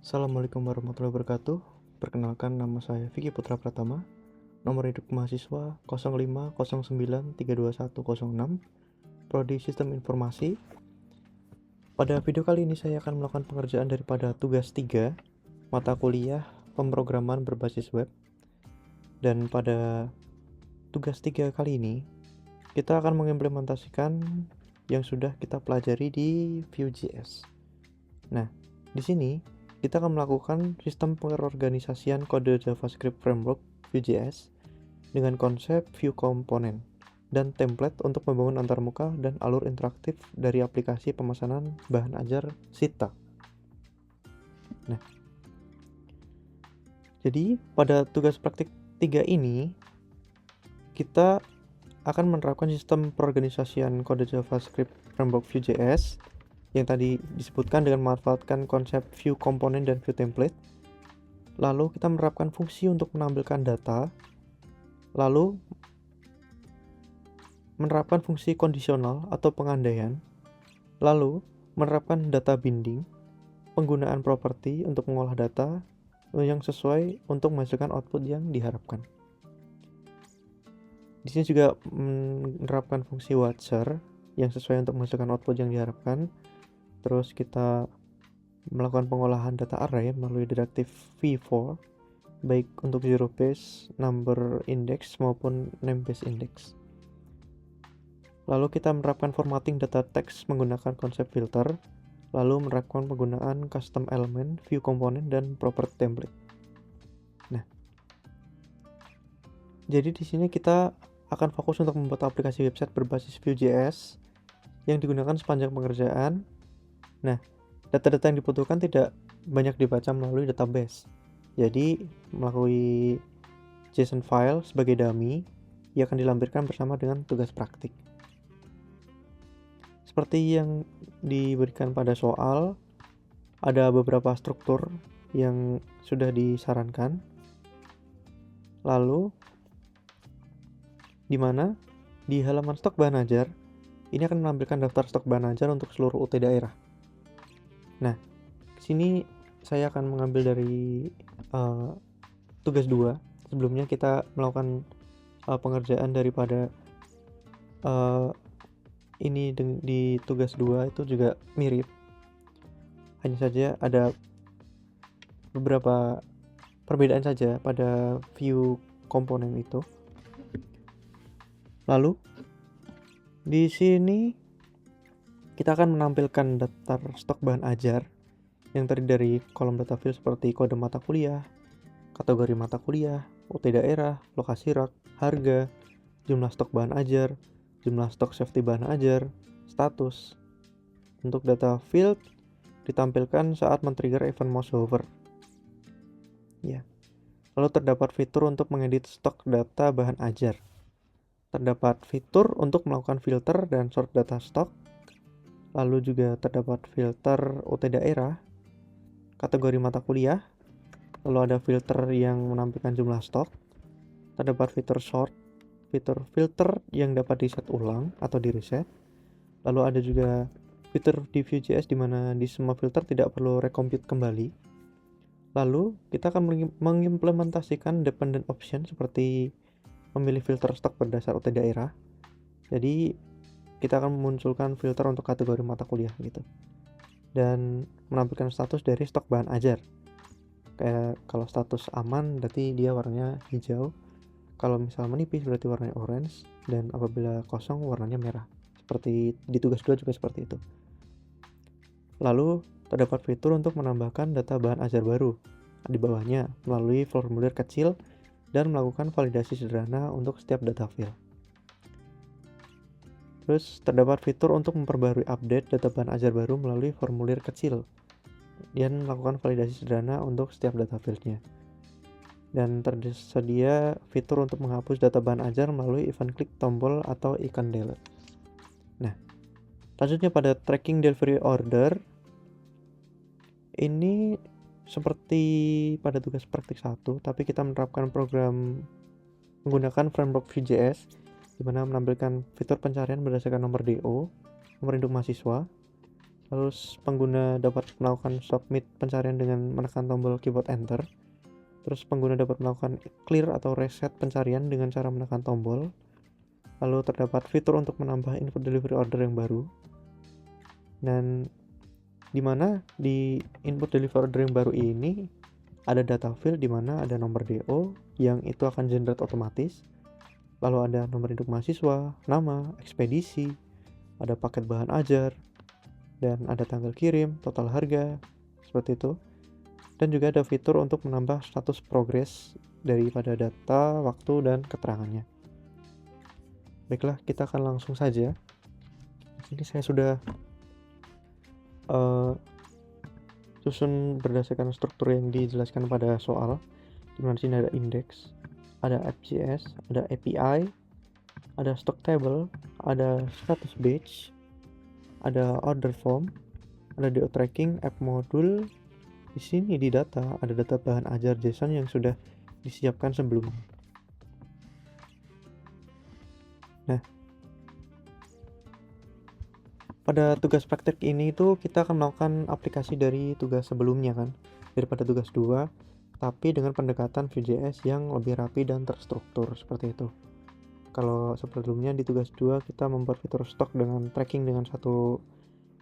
Assalamualaikum warahmatullahi wabarakatuh. Perkenalkan, nama saya Vicky Putra Pratama. Nomor induk mahasiswa 0509321106, Prodi Sistem Informasi. Pada video kali ini saya akan melakukan pengerjaan daripada tugas 3 mata kuliah pemrograman berbasis web. Dan pada tugas 3 kali ini kita akan mengimplementasikan yang sudah kita pelajari di Vue.js. Nah, di sini kita akan melakukan sistem pengorganisasian kode JavaScript framework Vue.js dengan konsep view component dan template untuk membangun antarmuka dan alur interaktif dari aplikasi pemesanan bahan ajar Sita. Nah, jadi pada tugas praktik 3 ini kita akan menerapkan sistem pengorganisasian kode JavaScript framework Vue.js yang tadi disebutkan dengan memanfaatkan konsep view component dan view template. Lalu kita menerapkan fungsi untuk menampilkan data. Lalu menerapkan fungsi kondisional atau pengandaian. Lalu menerapkan data binding, penggunaan properti untuk mengolah data yang sesuai untuk menghasilkan output yang diharapkan. Di sini juga menerapkan fungsi watcher yang sesuai untuk menghasilkan output yang diharapkan. Terus kita melakukan pengolahan data array melalui direktif v-for, baik untuk zero base, number index maupun name base index. Lalu kita menerapkan formatting data text menggunakan konsep filter, lalu menerapkan penggunaan custom element, view component, dan property template. Nah, jadi di sini kita akan fokus untuk membuat aplikasi website berbasis Vue.js yang digunakan sepanjang pengerjaan. Nah, data-data yang dibutuhkan tidak banyak dibaca melalui database. Jadi, melalui JSON file sebagai dummy, ia akan dilampirkan bersama dengan tugas praktik. Seperti yang diberikan pada soal, ada beberapa struktur yang sudah disarankan. Lalu, di mana di halaman stok bahan ajar, ini akan menampilkan daftar stok bahan ajar untuk seluruh UT daerah. Nah, sini saya akan mengambil dari tugas 2. Sebelumnya kita melakukan pengerjaan daripada ini di tugas 2 itu juga mirip. Hanya saja ada beberapa perbedaan saja pada view komponen itu. Lalu di sini kita akan menampilkan daftar stok bahan ajar yang terdiri dari kolom data field seperti kode mata kuliah, kategori mata kuliah, UT daerah, lokasi rak, harga, jumlah stok bahan ajar, jumlah stok safety bahan ajar, status. Untuk data field ditampilkan saat men-trigger event mouse hover. Ya. Lalu terdapat fitur untuk mengedit stok data bahan ajar. Terdapat fitur untuk melakukan filter dan sort data stok. Lalu juga terdapat filter UT daerah, kategori mata kuliah, lalu ada filter yang menampilkan jumlah stok, terdapat fitur sort, fitur filter yang dapat di-set ulang atau di-reset, lalu ada juga fitur di Vue.js di mana di semua filter tidak perlu recompute kembali. Lalu kita akan mengimplementasikan dependent option seperti memilih filter stok berdasar UT daerah. Jadi kita akan memunculkan filter untuk kategori mata kuliah gitu, dan menampilkan status dari stok bahan ajar. Kayak kalau status aman berarti dia warnanya hijau, kalau misal menipis berarti warnanya orange, dan apabila kosong warnanya merah. Seperti di tugas 2 juga seperti itu. Lalu terdapat fitur untuk menambahkan data bahan ajar baru di bawahnya melalui formulir kecil dan melakukan validasi sederhana untuk setiap data field. Terus terdapat fitur untuk memperbarui update data bahan ajar baru melalui formulir kecil dan melakukan validasi sederhana untuk setiap data fieldnya. Dan tersedia fitur untuk menghapus data bahan ajar melalui event klik tombol atau icon delete. Nah, selanjutnya pada tracking delivery order, ini seperti pada tugas praktik 1, tapi kita menerapkan program menggunakan framework Vue.js di mana menampilkan fitur pencarian berdasarkan nomor DO, nomor induk mahasiswa, Lalu pengguna dapat melakukan submit pencarian dengan menekan tombol keyboard enter. Terus pengguna dapat melakukan clear atau reset pencarian dengan cara menekan tombol. Lalu terdapat fitur untuk menambah input delivery order yang baru. Dan di mana di input delivery order yang baru ini ada data field di mana ada nomor DO yang itu akan generate otomatis. Lalu ada nomor induk mahasiswa, nama, ekspedisi, ada paket bahan ajar, dan ada tanggal kirim, total harga, seperti itu. Dan juga ada fitur untuk menambah status progress daripada data, waktu, dan keterangannya. Baiklah, kita akan langsung saja. Ini saya sudah susun berdasarkan struktur yang dijelaskan pada soal. Dimana sini ada index, ada AppJS, ada API, ada stock table, ada status batch, ada order form, ada DO tracking, app module. Di sini di data ada data bahan ajar JSON yang sudah disiapkan sebelumnya. Nah, pada tugas praktek ini itu kita akan melakukan aplikasi dari tugas sebelumnya kan, daripada tugas 2, tapi dengan pendekatan Vue.js yang lebih rapi dan terstruktur seperti itu. Kalau sebelumnya di tugas 2 kita membuat fitur stok dengan tracking dengan satu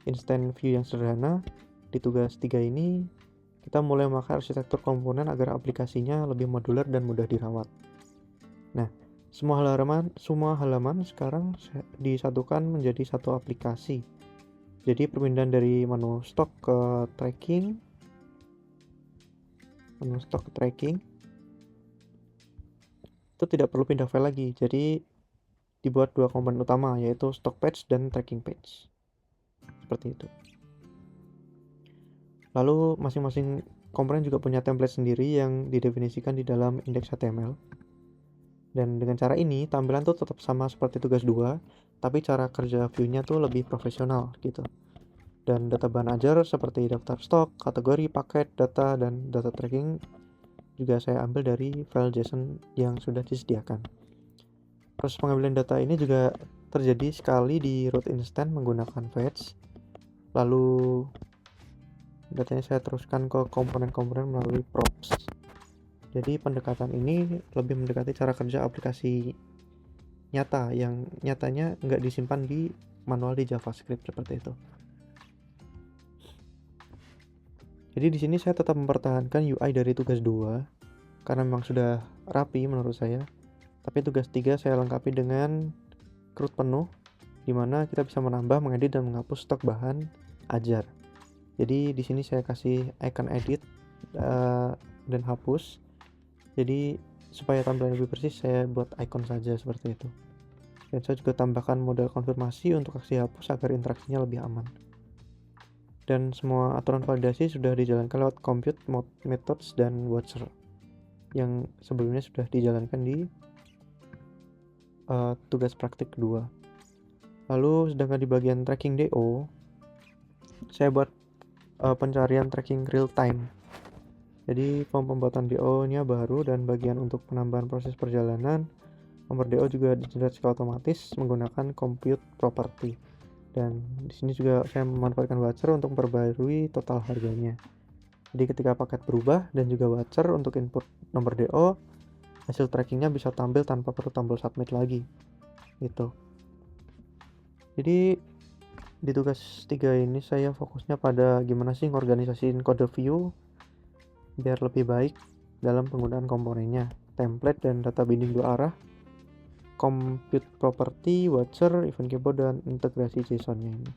instant view yang sederhana. Di tugas 3 ini kita mulai memakai arsitektur komponen agar aplikasinya lebih modular dan mudah dirawat. Nah, semua halaman sekarang disatukan menjadi satu aplikasi. Jadi perpindahan dari menu stok ke tracking, itu tidak perlu pindah file lagi. Jadi dibuat dua komponen utama, yaitu stock page dan tracking page. Seperti itu. Lalu masing-masing komponen juga punya template sendiri yang didefinisikan di dalam index.html. Dan dengan cara ini tampilan tuh tetap sama seperti tugas 2, tapi cara kerja view-nya tuh lebih profesional gitu. Dan data bahan ajar seperti daftar stok, kategori, paket, data, dan data tracking juga saya ambil dari file JSON yang sudah disediakan. Proses pengambilan data ini juga terjadi sekali di root instance menggunakan fetch. Lalu datanya saya teruskan ke komponen-komponen melalui props. Jadi pendekatan ini lebih mendekati cara kerja aplikasi nyata yang nyatanya nggak disimpan di manual di JavaScript seperti itu. Jadi di sini saya tetap mempertahankan UI dari tugas 2 karena memang sudah rapi menurut saya. Tapi tugas 3 saya lengkapi dengan CRUD penuh di mana kita bisa menambah, mengedit, dan menghapus stok bahan ajar. Jadi di sini saya kasih icon edit dan hapus. Jadi supaya tampilan lebih bersih saya buat icon saja seperti itu. Dan saya juga tambahkan model konfirmasi untuk aksi hapus agar interaksinya lebih aman. Dan semua aturan validasi sudah dijalankan lewat compute, methods, dan watcher yang sebelumnya sudah dijalankan di tugas praktik 2. Lalu sedangkan di bagian tracking DO saya buat pencarian tracking real time. Jadi form pembuatan DO nya baru dan bagian untuk penambahan proses perjalanan. Nomor DO juga di-generate secara otomatis menggunakan compute property. Dan di sini juga saya memanfaatkan watcher untuk memperbarui total harganya. Jadi ketika paket berubah dan juga watcher untuk input nomor DO, hasil trackingnya bisa tampil tanpa perlu tombol submit lagi. Gitu. Jadi di tugas 3 ini saya fokusnya pada gimana sih ngorganisasiin kode view biar lebih baik dalam penggunaan komponennya, template dan data binding dua arah, compute property, watcher, event keyboard, dan integrasi JSON-nya ini.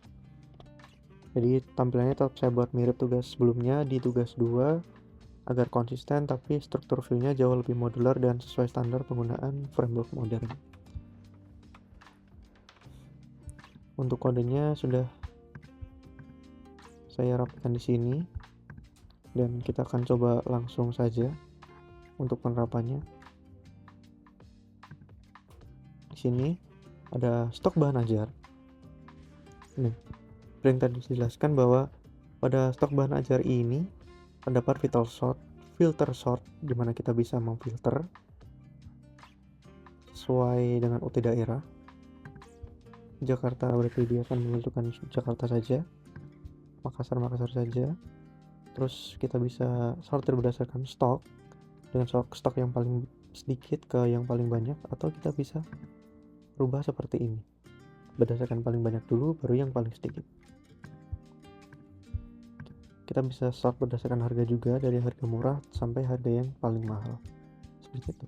Jadi tampilannya tetap saya buat mirip tugas sebelumnya di tugas 2 agar konsisten, tapi struktur view-nya jauh lebih modular dan sesuai standar penggunaan framework modern. Untuk kodenya sudah saya rapikan di sini. Dan kita akan coba langsung saja untuk penerapannya. Di sini ada stok bahan ajar. Nih, yang tadi dijelaskan bahwa pada stok bahan ajar ini terdapat filter sort di mana kita bisa memfilter sesuai dengan UT daerah. Jakarta berarti dia akan menentukan Jakarta saja. Makassar saja. Terus kita bisa sortir berdasarkan stok, dengan stok yang paling sedikit ke yang paling banyak, atau kita bisa rubah seperti ini, berdasarkan paling banyak dulu baru yang paling sedikit. Kita bisa sort berdasarkan harga juga, dari harga murah sampai harga yang paling mahal, seperti itu.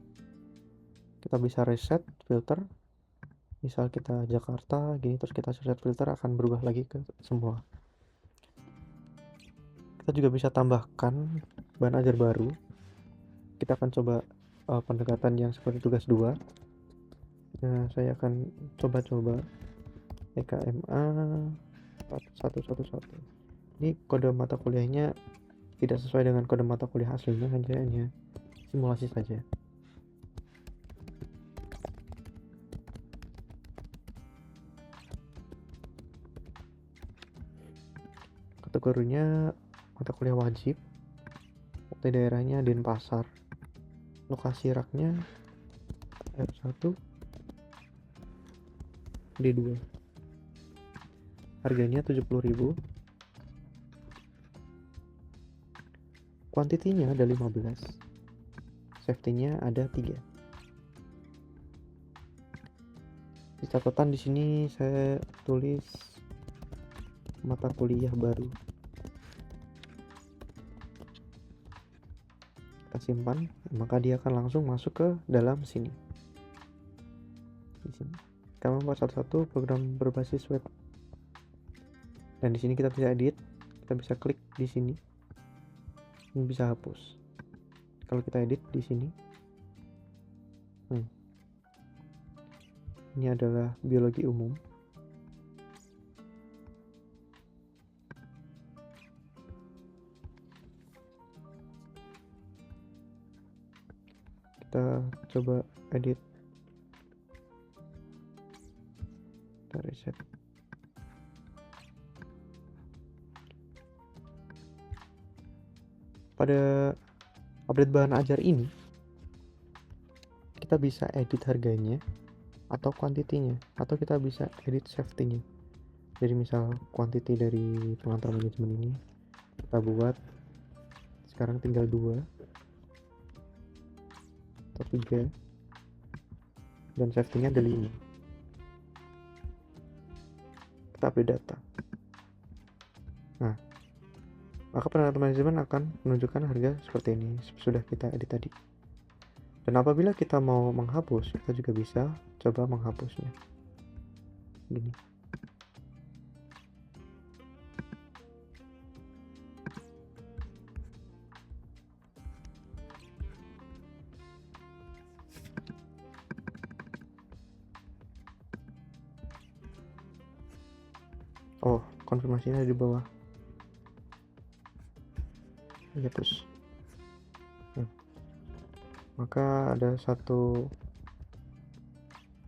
Kita bisa reset filter, misal kita Jakarta gini, terus kita reset filter akan berubah lagi ke semua. Kita juga bisa tambahkan bahan ajar baru. Kita akan coba pendekatan yang seperti tugas 2. Nah, saya akan coba EKMA 111. Ini kode mata kuliahnya tidak sesuai dengan kode mata kuliah aslinya, hanya simulasi saja. Kategorinya mata kuliah wajib, waktu daerahnya Denpasar, lokasi raknya R1 D2, harganya 70.000, kuantitinya ada 15, safety-nya ada 3. Di catatan di sini saya tulis mata kuliah baru. Kita simpan, maka dia akan langsung masuk ke dalam sini. Di sini. Kami membuat satu program berbasis web. Dan di sini kita bisa edit, kita bisa klik di sini. Ini bisa hapus. Kalau kita edit di sini. Ini adalah biologi umum. Kita coba edit. Kita reset. Pada update bahan ajar ini, kita bisa edit harganya atau kuantitinya, atau kita bisa edit safety-nya. Jadi misal quantity dari pengantar manajemen ini kita buat sekarang tinggal 2 atau 3, dan safety-nya ada 5. Kita update data. Nah, maka pengantar manajemen akan menunjukkan harga seperti ini, sudah kita edit tadi. Dan apabila kita mau menghapus, kita juga bisa coba menghapusnya. Gini. Oh, konfirmasinya di bawah. Hapus. Maka ada satu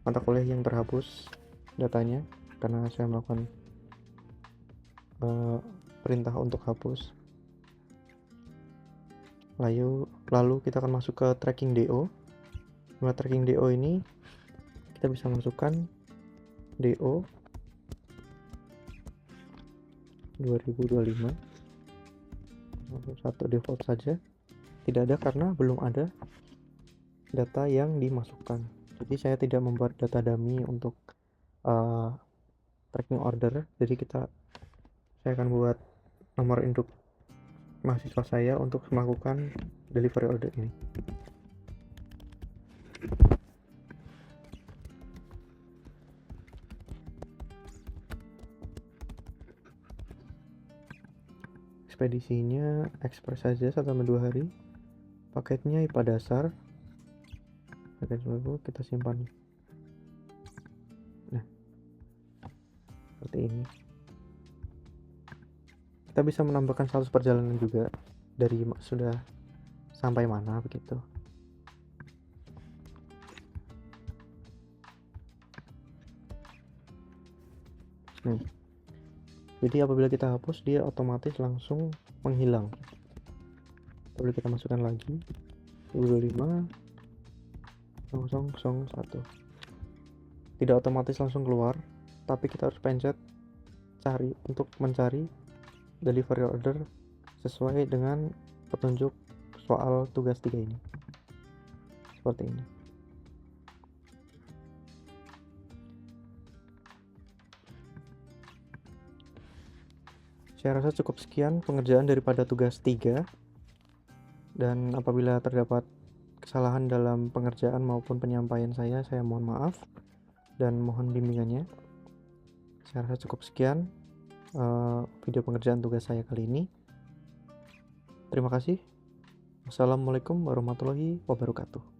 mata kuliah yang terhapus datanya karena saya melakukan perintah untuk hapus. Lalu kita akan masuk ke tracking DO. Nah, tracking DO ini kita bisa masukkan DO 2025 satu default saja, tidak ada karena belum ada data yang dimasukkan. Jadi saya tidak membuat data dummy untuk tracking order. Jadi saya akan buat nomor induk mahasiswa saya untuk melakukan delivery order ini. Ekspedisinya ekspres saja 1-2 hari. Paketnya IPA dasar. Paket baru kita simpan. Nah, seperti ini. Kita bisa menambahkan status perjalanan juga dari sudah sampai mana begitu. Nih. Jadi apabila kita hapus, dia otomatis langsung menghilang. Lalu kita masukkan lagi 2025 001. Tidak otomatis langsung keluar, tapi kita harus pencet cari untuk mencari delivery order sesuai dengan petunjuk soal tugas 3 ini. Seperti ini. Saya rasa cukup sekian pengerjaan daripada tugas 3, dan apabila terdapat kesalahan dalam pengerjaan maupun penyampaian saya mohon maaf dan mohon bimbingannya. Saya rasa cukup sekian video pengerjaan tugas saya kali ini. Terima kasih. Wassalamualaikum warahmatullahi wabarakatuh.